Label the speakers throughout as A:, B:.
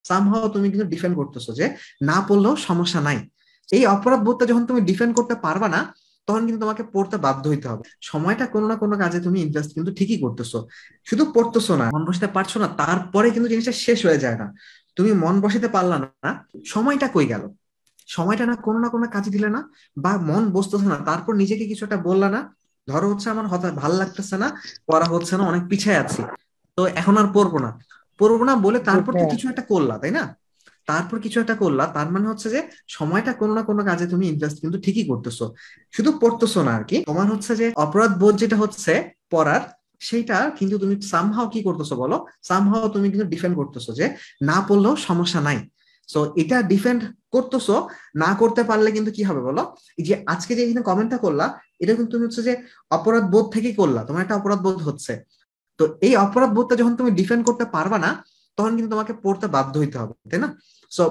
A: Somehow তুমি কিন্তু defend করতেছো যে না পড়লেও সমস্যা নাই। এই অপরাধ বোধটা যখন তুমি ডিফেন্ড করতে পারবা না, তখন কিন্তু তোমাকে পড়তে বাধ্য হইতে হবে। সময়টা কোনো না কোনো কাজে তুমি ইনভেস্ট কিন্তু ঠিকই করতেছো, শুধু পড়তেছো না, মন বসাতে পারছো না, তারপরে কিন্তু জিনিসটা শেষ হয়ে যায় না। তুমি মন বসাতে পারলা না, সময়টা কই গেল? সময়টা না কোনো কাজে দিলে না, বা মন বসতেছে না, তারপর নিজেকে কিছু একটা বললা না, ধরো হচ্ছে আমার হঠাৎ ভাল লাগতেছে না, পড়া হচ্ছে না, অনেক পিছিয়ে আছি, তো এখন আর পড়বো না বলে
B: জি
A: তারপর তো
B: ভাইয়া।
A: কিছু একটা করলা, তাই না? তারপর কিছু একটা করলা, তার মানে হচ্ছে যে সময়টা কোনো না কোনো কাজে তুমি ইনভেস্ট কিন্তু ঠিকই করতেছো, শুধু পড়তেছো না আর কি। তোমার হচ্ছে যে অপরাধ বোধ যেটা হচ্ছে পড়ার, সেইটা কিন্তু তুমি সামহাও কি করতেছো বলো, সামহাও তুমি কিন্তু ডিফেন্ড করতেছো যে না পড়লেও সমস্যা নাই। সো এটা ডিফেন্ড করতেছো। না করতে পারলে কিন্তু কি হবে বলো, এই যে আজকে যে এখানে কমেন্টটা করলা, এটা কিন্তু তুমি হচ্ছে যে অপরাধ বোধ থেকেই করলা, তোমার একটা অপরাধ বোধ হচ্ছে। তো এই অপরাধ বোধটা যখন তুমি ডিফেন্ড করতে পারবা না, তখন কিন্তু তোমাকে পড়তে বাধ্য হইতে হবে, তাই না? সো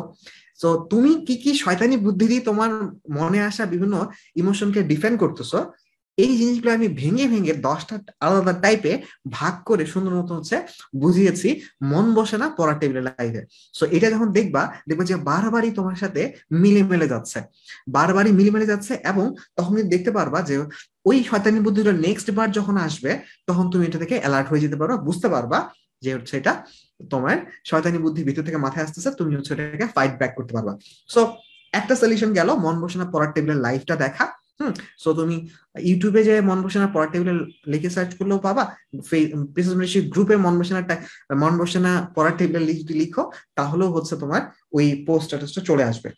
A: সো তুমি কি কি শয়তানি বুদ্ধি দিয়ে তোমার মনে আসা বিভিন্ন ইমোশনকে ডিফেন্ড করতেছো, এই জিনিসগুলো আমি ভেঙে ভেঙে 10টা আলাদা টাইপে ভাগ করে সুন্দর মতো হচ্ছে বুঝিয়েছি। মন বসে না পড়ার টেবিলে লাইভে। সো এটা যখন দেখবা যে বারবারই তোমার সাথে মিলে মিলে যাচ্ছে, বারবারই মিলে মিলে যাচ্ছে, এবং তখন তুমি দেখতে পারবা যে ওই শয়তানি বুদ্ধিগুলো নেক্সট বার যখন আসবে, তখন তুমি এটা থেকে অ্যালার্ট হয়ে যেতে পারো, বুঝতে পারবা যে হচ্ছে এটা তোমার শয়তানি বুদ্ধি ভিতর থেকে মাথায় আসতেছে, তুমি হচ্ছে এটাকে ফাইট ব্যাক করতে পারবা। সো একটা সলিউশন গেল মন বসে না পড়ার টেবিলের লাইভটা দেখা। হুম। সো তুমি ইউটিউবে যে মন বসে না পড়ার টেবিলে লিখে সার্চ করলেও পাবা, গ্রুপে মন বসে না পড়ার টেবিলে যদি লিখো, তাহলেও হচ্ছে তোমার ওই পোস্ট চলে আসবে।